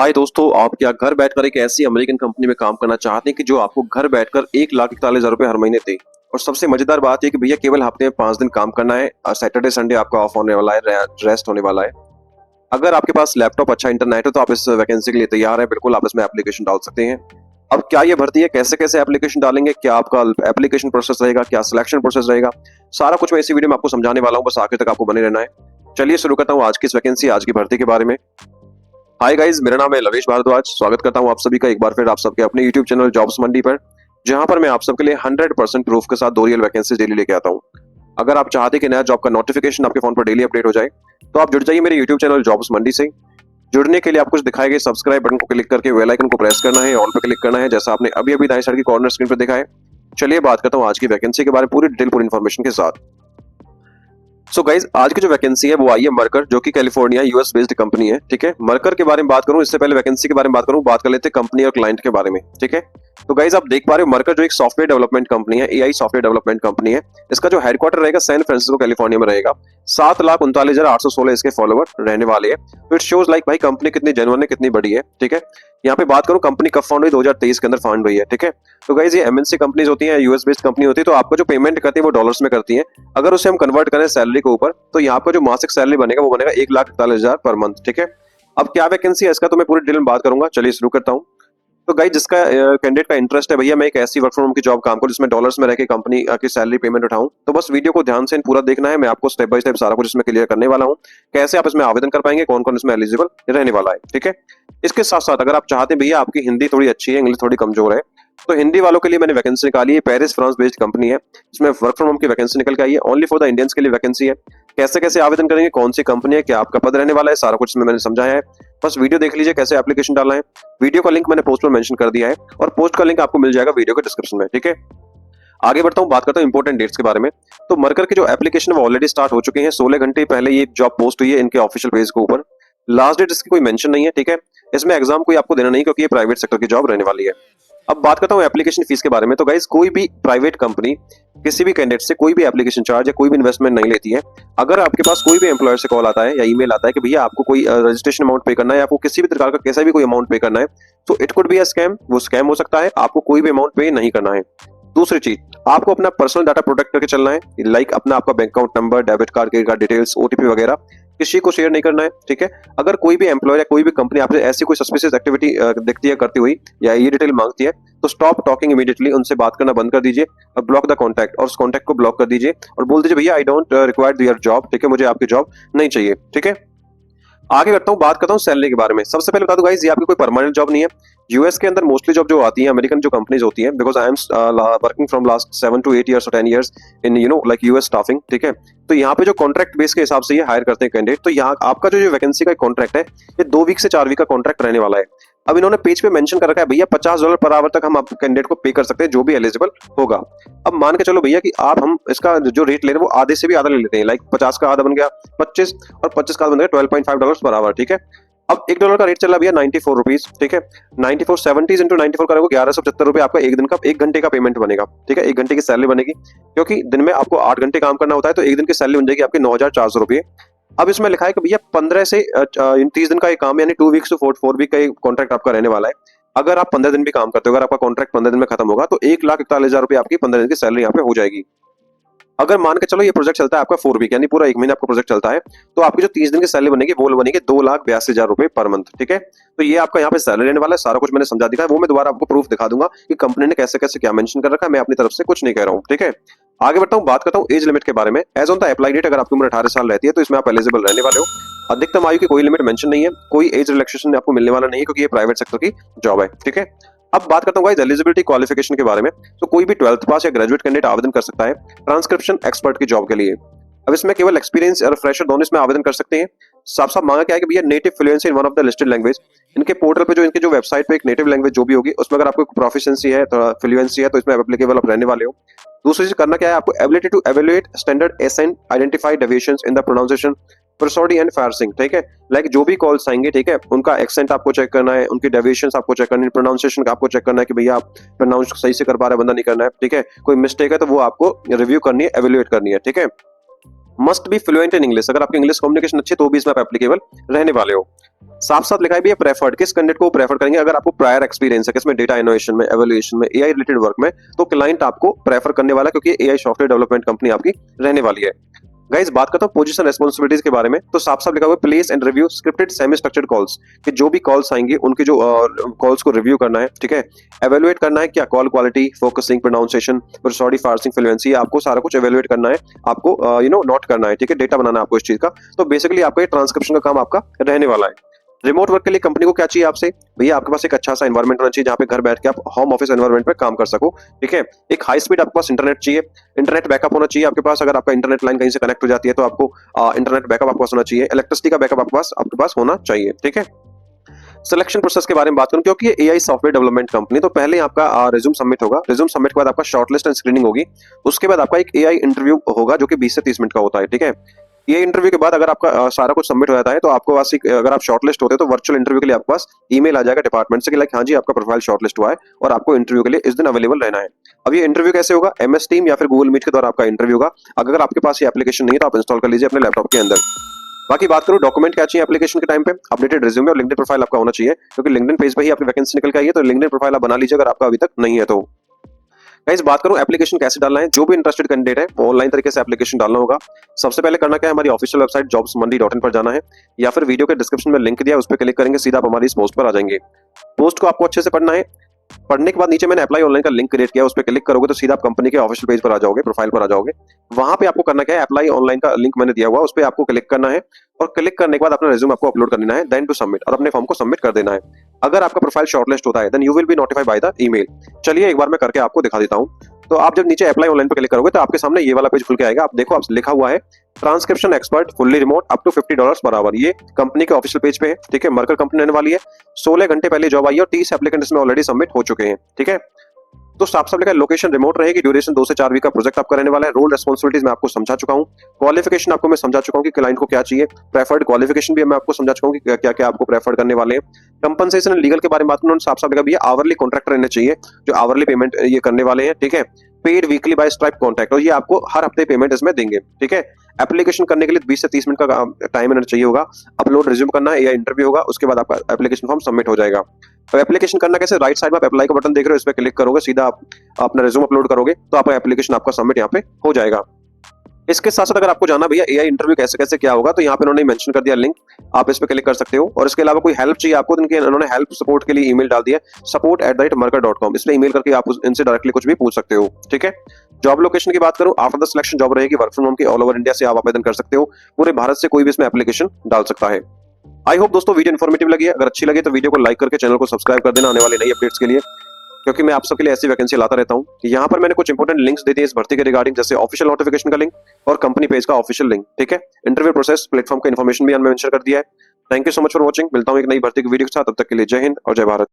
हाय दोस्तों, आप क्या घर बैठकर एक ऐसी अमेरिकन कंपनी में काम करना चाहते हैं कि जो आपको घर बैठकर 1,41,000 रुपए हर महीने दे। और सबसे मजेदार बात है कि भैया केवल हफ्ते में 5 दिन काम करना है और सैटरडे संडे आपका ऑफ होने वाला है, रेस्ट होने वाला है। अगर आपके पास लैपटॉप अच्छा इंटरनेट है तो आप इस वैकेंसी के लिए तैयार है। बिल्कुल आप इसमें एप्लीकेशन डाल सकते हैं। अब क्या ये भर्ती है, कैसे कैसे एप्लीकेशन डालेंगे, क्या आपका एप्लीकेशन प्रोसेस रहेगा, क्या सिलेक्शन प्रोसेस रहेगा, सारा कुछ मैं इसी वीडियो में आपको समझाने वाला हूँ। बस आखिर तक आपको बने रहना है। चलिए शुरू करता हूँ आज की इस वैकेंसी, आज की भर्ती के बारे में। हाय गाइस, मेरा नाम है लवेश भारद्वाज। स्वागत करता हूं आप सभी का एक बार फिर आप सबके अपने यूट्यूब चैनल जॉब्स मंडी पर, जहां पर मैं आप सबके लिए 100% प्रूफ के साथ 2 रियल वैकेंसीज डेली लेके आता हूं। अगर आप चाहते हैं कि नया जॉब का नोटिफिकेशन आपके फोन पर डेली अपडेट हो जाए तो आप जुड़ जाइए मेरे यूट्यूब चैनल जॉब्स मंडी से। जुड़ने के लिए आपको कुछ दिखाए गए सब्सक्राइब बटन को क्लिक करके बेल आइकन को प्रेस करना है, ऑल पर क्लिक करना है, जैसा आपने अभी अभी दाएं साइड की कॉर्नर स्क्रीन पर देखा है। चलिए बात करता हूँ आज की वैकेंसी के बारे में पूरी डिटेल पूरी इन्फॉर्मेशन के साथ। सो गाइज, आज की जो वैकेंसी है वो आई है मर्कर, जो कि कैलिफोर्निया यूएस बेस्ड कंपनी है। ठीक है, मर्कर के बारे में बात करूं इससे पहले वैकेंसी के बारे में बात कर लेते हैं कंपनी और क्लाइंट के बारे में। ठीक है, तो गाइज आप देख पा रहे हो मर्कर जो एक सॉफ्टवेयर डेवलपमेंट कंपनी है, एआई सॉफ्टवेयर डेवलपमेंट कंपनी है। इसका जो हेडक्वार्टर रहेगा सैन फ्रांसिस्को कैलिफोर्निया में रहेगा। 7,39,816 इसके फॉलोवर रहने वाले हैं। तो इट शोज लाइक भाई कंपनी कितनी जेन्युइन है, कितनी बड़ी है। ठीक है, यहाँ पे बात करूं कंपनी कब फाउंड हुई, 2023 के अंदर फाउंड हुई है। ठीक है, तो गाइज ये एमएनसी कंपनीज होती हैं, यूएस बेस्ड कंपनी होती है, तो आपको जो पेमेंट करती है वो डॉलर्स में करती है। अगर उसे हम कन्वर्ट करें सैलरी के ऊपर तो यहाँ पर जो मासिक सैलरी बनेगा वो बनेगा 1,41,000 पर मंथ। ठीक है, अब क्या वैकेंसी है इसका तो मैं पूरी डिटेल में बात करूंगा। चलिए शुरू करता हूँ। तो गाइस जिसका कैंडिडेट का इंटरेस्ट है भैया मैं एक ऐसी वर्क फ्रॉम होम की जॉब काम करूं जिसमें डॉलर्स में रह के कंपनी की सैलरी पेमेंट उठाऊं, तो बस वीडियो को ध्यान से पूरा देखना है। मैं आपको स्टेप बाय स्टेप सारा कुछ इसमें क्लियर करने वाला हूं, कैसे आप इसमें आवेदन कर पाएंगे, कौन कौन इसमें एलिजिबल रहने वाला है। ठीक है, इसके साथ साथ अगर आप चाहते हैं भैया आपकी हिंदी थोड़ी अच्छी है, इंग्लिश थोड़ी कमजोर है, तो हिंदी वालों के लिए मैंने वैकेंसी निकाली है। पेरिस फ्रांस बेस्ड कंपनी है, इसमें वर्क फ्रॉम होम की वैकेंसी निकल के आई है। ओनली फॉर द इंडियंस के लिए वैकेंसी है। कैसे कैसे आवेदन करेंगे, कौन सी कंपनी है, क्या आपका पद रहने वाला है, सारा कुछ इसमें मैंने समझाया है। बस वीडियो देख लीजिए कैसे एप्लीकेशन डालना है। वीडियो का लिंक मैंने पोस्ट में मेंशन कर दिया है और पोस्ट का लिंक आपको मिल जाएगा वीडियो के डिस्क्रिप्शन में। ठीक है, आगे बढ़ता हूँ, बात करता हूँ इंपॉर्टेंट डेट्स के बारे में। तो मर्कर की जो एप्लीकेशन वो ऑलरेडी स्टार्ट हो चुके हैं। 16 घंटे पहले ये जॉब पोस्ट हुई है इनके ऑफिशियल पेज के ऊपर। लास्ट डेट इसकी कोई मेंशन नहीं है। ठीक है, इसमें एग्जाम कोई आपको देना नहीं क्योंकि ये प्राइवेट सेक्टर की जॉब रहने वाली है। अब बात करता हूँ एप्लीकेशन फीस के बारे में। तो गाइस कोई भी प्राइवेट कंपनी किसी भी कैंडिडेट से कोई भी एप्लीकेशन चार्ज या कोई भी इन्वेस्टमेंट नहीं लेती है। अगर आपके पास कोई भी एम्प्लॉयर से कॉल आता है या ईमेल आता है कि भैया आपको कोई रजिस्ट्रेशन अमाउंट पे करना है, आपको किसी भी प्रकार का कैसा भी कोई अमाउंट पे करना है, तो it could be a scam. वो स्कैम हो सकता है, आपको कोई भी अमाउंट पे नहीं करना है। दूसरी चीज, आपको अपना पर्सनल डाटा प्रोटेक्ट करके चलना है, लाइक आपका bank account number, debit card, credit card details, OTP वगैरह किसी को शेयर नहीं करना है। ठीक है, अगर कोई भी एम्प्लॉयर या कोई भी कंपनी आपसे ऐसी कोई सस्पिशियस एक्टिविटी दिखती है करती हुई या ये डिटेल मांगती है तो स्टॉप टॉकिंग इमीडिएटली, उनसे बात करना बंद कर दीजिए। ब्लॉक द कॉन्टैक्ट, और उस कॉन्टैक्ट को ब्लॉक कर दीजिए और बोल दीजिए भैया I don't require your job. ठीक है, मुझे आपकी जॉब नहीं चाहिए। ठीक है, आगे करता हूँ, बात करता हूँ सैलरी के बारे में। सबसे पहले बता दूं गाइस ये आपकी कोई परमानेंट जॉब नहीं है। यूएस के अंदर मोस्टली जॉब जो आती है अमेरिकन जो कंपनीज होती है, because I am working from last 7 to 8 years or 10 years in like US staffing. ठीक है, तो यहाँ पे जो कॉन्ट्रैक्ट बेस के हिसाब से ये हायर करते हैं कैंडिडेट। तो यहाँ आपका जो वैकेंसी का कॉन्ट्रैक्ट है ये 2 वीक से 4 वीक का कॉन्ट्रैक्ट रहने वाला है। अब इन्होंने पेज पे मेंशन कर रखा है भैया $50 पर आवर तक हम आप कैंडिडेट को पे कर सकते हैं जो भी एलिजिबल होगा। अब मान के चलो भैया कि हम इसका जो रेट ले रहे हैं वो आधे से भी आधा ले लेते हैं, लाइक 50 का आधा बन गया 25 और 25 का आधा बन गया $12.5 पर आवर। ठीक है, अब $1 का रेट चला भैया 94 रुपीज। ठीक है, 94 70 इंटू 94 करोगे 1175 रुपए आपका एक दिन का, 1 घंटे का पेमेंट बनेगा। ठीक है, 1 घंटे की सैलरी बनेगी, क्योंकि दिन में आपको 8 घंटे काम करना होता है, तो एक दिन की सैलरी बन जाएगी आपकी 9,400 रुपए। अब इसमें लिखा है कि भैया 15 से 30 दिन का ये काम, यानी 2 वीक्स टू 4 वीक का कॉन्ट्रैक्ट आपका रहने वाला है। अगर आप 15 दिन भी काम करते हो, अगर आपका कॉन्ट्रैक्ट 15 दिन में खत्म होगा तो 1,41,000 रुपए आपकी 15 दिन की सैलरी यहाँ पे हो जाएगी। अगर मान के चलो ये प्रोजेक्ट चलता है आपका 4 वीक, यानी पूरा 1 महीना आपका प्रोजेक्ट चलता है, तो आपकी जो 30 दिन की सैलरी बनेगी वो बनेगी 2,82,000 रुपए पर मंथ। ठीक है, तो ये आपका यहाँ पे सैलरी रहने वाला है। सारा कुछ मैंने समझा दिखा है, वो मैं दोबारा आपको प्रूफ दिखा दूंगा कि कंपनी ने कैसे कैसे क्या मेंशन कर रखा है। मैं अपनी तरफ से कुछ नहीं कह रहा हूँ। ठीक है, आगे बढ़ता हूँ, बात करता हूँ एज लिमिट के बारे में। Age on the apply date अगर आपकी उम्र 18 साल रहती है तो इसमें आप एलिजिबल रहने वाले हो। अधिकतम आयु की कोई लिमिट मेंशन नहीं है, कोई एज रिलैक्सेशन आपको मिलने वाला नहीं है क्योंकि ये प्राइवेट सेक्टर की जॉब है। ठीक है, अब बात करता हूँ गाइस एलिजिबिलिटी क्वालिफिकेशन के बारे में। तो कोई भी 12th पास या ग्रेजुएट कैंडिडेट आवेदन कर सकता है ट्रांसक्रिप्शन एक्सपर्ट की जॉब के लिए। अब इसमें केवल एक्सपीरियंस और फ्रेशर दोनों इसमें आवेदन कर सकते हैं। साफ साफ मांगा क्या है कि भैया native fluency in one of the listed language. इनके पोर्टल पे जो इनके जो वेबसाइट पे एक नेटिव लैंग्वेज जो भी होगी उसमें अगर आपको प्रोफिशिएंसी है, फ्लुएंसी है, तो इसमें एप्लीकेबल आप रहने वाले हो। दूसरी चीज करना क्या है, आपको ability to evaluate standard accent identify deviations in the pronunciation prosody and phrasing. ठीक है, लाइक जो भी कॉल्स आएंगे, ठीक है, उनका एक्सेंट आपको चेक करना है, उनकी डेविएशंस आपको चेक करनी है, प्रोनाउंसिएशन आपको चेक करना है कि भैया आप प्रोनाउंस सही से कर पा रहे, बंदा नहीं करना है। ठीक है, कोई मिस्टेक है तो वो आपको रिव्यू करनी है, एवेल्युएट करनी है। ठीक है, must be fluent in English, अगर आपकी इंग्लिश कम्युनिकेशन अच्छी है तो भी इसमें आप एप्लीकेबल रहने वाले हो। साथ साथ लिखा है भी है प्रेफर्ड, किस कैंडिडेट को प्रेफर करेंगे, अगर आपको प्रायर एक्सपीरियंस है किसमें, डेटा इनोवेशन में, एवोल्यूशन में, एआई रिलेटेड वर्क में, तो क्लाइंट आपको प्रेफर करने वाला है, क्योंकि एआई सॉफ्टवेयर डेवलपमेंट कंपनी आपकी रहने वाली है। गाइस बात करता हूँ पोजीशन रेस्पॉन्सिबिलिटीज के बारे में, तो साफ साफ लिखा हुआ है place and review scripted semi structured calls, कि जो भी कॉल्स आएंगे उनके जो कॉल्स को रिव्यू करना है, ठीक है, एवेलुएट करना है क्या call quality, focusing, pronunciation, prosody, phrasing, fluency, आपको सारा कुछ एवेलुएट करना है, आपको नोट करना है, ठीक है, डेटा बनाना है आपको इस चीज का। तो बेसिकली आपका ये ट्रांसक्रिप्शन का काम आपका रहने वाला है। रिमोट वर्क के लिए कंपनी को क्या चाहिए आपसे, भैया आपके पास एक अच्छा सा एनवायरनमेंट होना चाहिए जहाँ पे घर बैठ के आप होम ऑफिस एनवायरनमेंट पे काम कर सको, ठीक है। एक हाई स्पीड आपके पास इंटरनेट चाहिए, इंटरनेट बैकअप होना चाहिए आपके पास, अगर आपका इंटरनेट लाइन कहीं से कनेक्ट हो जाती है तो आपको इंटरनेट बैकअप आपके पास होना चाहिए, इलेक्ट्रिसिटी का बैकअप आपके पास होना चाहिए, ठीक है। सिलेक्शन प्रोसेस के बारे में बात करूं, क्योंकि ये एआई सॉफ्टवेयर डेवलपमेंट कंपनी, तो पहले आपका रिज्यूम सबमिट होगा, रिज्यूम सबमिट के बाद आपका शॉर्टलिस्ट एंड स्क्रीनिंग होगी, उसके बाद आपका एक एआई इंटरव्यू होगा जो कि 20 से 30 मिनट का होता है, ठीक है। ये इंटरव्यू के बाद अगर आपका सारा कुछ सबमिट हो जाता है तो आपको पास अगर आप शॉर्टलिस्ट होते हैं तो वर्चुअल इंटरव्यू के लिए आपके पास ईमेल आ जाएगा डिपार्टमेंट से कि लाइक हाँ जी आपका प्रोफाइल शॉर्टलिस्ट हुआ है और आपको इंटरव्यू के लिए इस दिन अवेलेबल रहना है। अब ये इंटरव्यू कैसे होगा, एमएस टीम या फिर गूगल मीट के द्वारा आपका इंटरव्यू होगा। अगर आपके पास ये एप्लीकेशन नहीं है तो आप इंस्टॉल कर लीजिए अपने लैपटॉप के अंदर। बाकी बात करूं डॉक्यूमेंट क्या चाहिए एप्लीकेशन के टाइम पे, अपडेटेड रिज्यूमे और लिंक्डइन प्रोफाइल आपका होना चाहिए, क्योंकि लिंक्डइन पेज पे ही आपकी वैकेंसी निकल के आई है, तो लिंक्डइन प्रोफाइल आप बना लीजिए अगर आपका अभी तक नहीं है तो। गाइस बात करूं एप्लीकेशन कैसे डालना है, जो भी इंटरेस्टेड कैंडिडेट है वो ऑनलाइन तरीके से एप्लीकेशन डालना होगा। सबसे पहले करना क्या है, हमारी ऑफिशियल वेबसाइट jobsmandi.in पर जाना है, या फिर वीडियो के डिस्क्रिप्शन में लिंक दिया है उस पर क्लिक करेंगे, सीधा आप हमारी इस पोस्ट पर आ जाएंगे। पोस्ट को आपको अच्छे से पढ़ना है, पढ़ने के बाद नीचे मैंने अप्लाई ऑनलाइन का लिंक क्रिएट किया, उस पर क्लिक करोगे तो सीधा आप कंपनी के ऑफिशियल पेज पर आ जाओगे, प्रोफाइल पर आ जाओगे। वहां पे आपको करना क्या है, अप्लाई ऑनलाइन का लिंक मैंने दिया हुआ उस पर आपको क्लिक करना है, और क्लिक करने के बाद अपना रिज्यूम आपको अपलोड कर देना है, देन टू सबमिट, और अपने फॉर्म को सबमिट कर देना है। अगर आपका प्रोफाइल शॉर्टलिस्ट होता है then you will be notified by the email. चलिए एक बार मैं करके आपको दिखा देता हूं। तो आप जब नीचे अप्लाई ऑनलाइन पर क्लिक करोगे तो आपके सामने ये वाला पेज खुल के आएगा। आप देखो, आप लिखा हुआ है transcription expert fully remote up to $50 per our. ये कंपनी के ऑफिशियल पेज पे है, ठीक है, मरकर कंपनी रहने वाली है। 16 घंटे पहले जॉब आई है और 30 एप्लीकेंट इसमें ऑलरेडी सबमिट हो चुके हैं, ठीक है। तो साफ साफ लिखा है लोकेशन रिमोट रहेगी, ड्यूरेशन 2 से 4 वीक का प्रोजेक्ट आपका रहने वाला है। रोल रेस्पॉन्सिबिलिटीज मैं आपको समझा चुका हूं, क्वालिफिकेशन आपको मैं समझा चुका हूं कि क्लाइंट को क्या चाहिए, प्रेफर्ड क्वालिफिकेशन भी मैं आपको समझा चुका हूं कि क्या क्या आपको प्रेफर करने वाले हैं। कंपनसेशन लीगल के बारे में बात करूं, साफ साफ लिखा भी है आवरली कॉन्ट्रैक्टर रहने चाहिए जो आवरली पेमेंट ये करने वाले हैं, ठीक है। Paid weekly by Stripe contract, और ये आपको हर हफ्ते पेमेंट इसमें देंगे, ठीक है। एप्लीकेशन करने के लिए 20 से 30 मिनट का टाइम मिनट चाहिए होगा। अपलोड रिज्यूम करना है या इंटरव्यू होगा, उसके बाद आपका एप्लीकेशन फॉर्म सबमिट हो जाएगा। तो एप्लीकेशन करना कैसे, राइट साइड में आप अप्लाई का बटन देख रहे हो, इस पर क्लिक करोगे, सीधा आप अपना रिज्यूम अपलोड करोगे तो आपका एप्लीकेशन आपका सबमिट यहाँ पे हो जाएगा। इसके साथ साथ अगर आपको जाना भैया एआई इंटरव्यू कैसे कैसे क्या होगा, तो यहाँ पे उन्होंने मेंशन कर दिया लिंक, आप इस पे क्लिक कर सकते हो। और इसके अलावा कोई हेल्प चाहिए आपको, तो उन्होंने हेल्प सपोर्ट के लिए ईमेल डाल दिया support@merker.com, इसमें ईमेल करके आप इनसे डायरेक्टली कुछ भी पूछ सकते हो, ठीक है। जॉब लोकेशन की बात करूं, आफ्टर द सिलेक्शन जॉब रहेगी वर्क फ्रॉम होम की, ऑल ओवर इंडिया से आप आवेदन कर सकते हो, पूरे भारत से कोई भी इसमें एप्लीकेशन डाल सकता है। आई होप दोस्तों वीडियो इन्फॉर्मेटिव लगी है, अगर अच्छी लगी तो वीडियो को लाइक करके चैनल को सब्सक्राइब कर देना आने वाली नई अपडेट्स के लिए, क्योंकि मैं आप सबके लिए ऐसी वैकेंसी लाता रहता हूं। यहाँ पर मैंने कुछ इंपोर्टेंट लिंक्स दे दिए इस भर्ती के रिगार्डिंग, जैसे ऑफिशियल नोटिफिकेशन का लिंक और कंपनी पेज का ऑफिशियल लिंक, ठीक है। इंटरव्यू प्रोसेस प्लेटफॉर्म का इन्फॉर्मेशन भी मेंशन कर दिया है। Thank you so much for watching, मिलता हूं एक नई भर्ती की वीडियो के साथ, तब तक के लिए जय हिंद और जय भारत।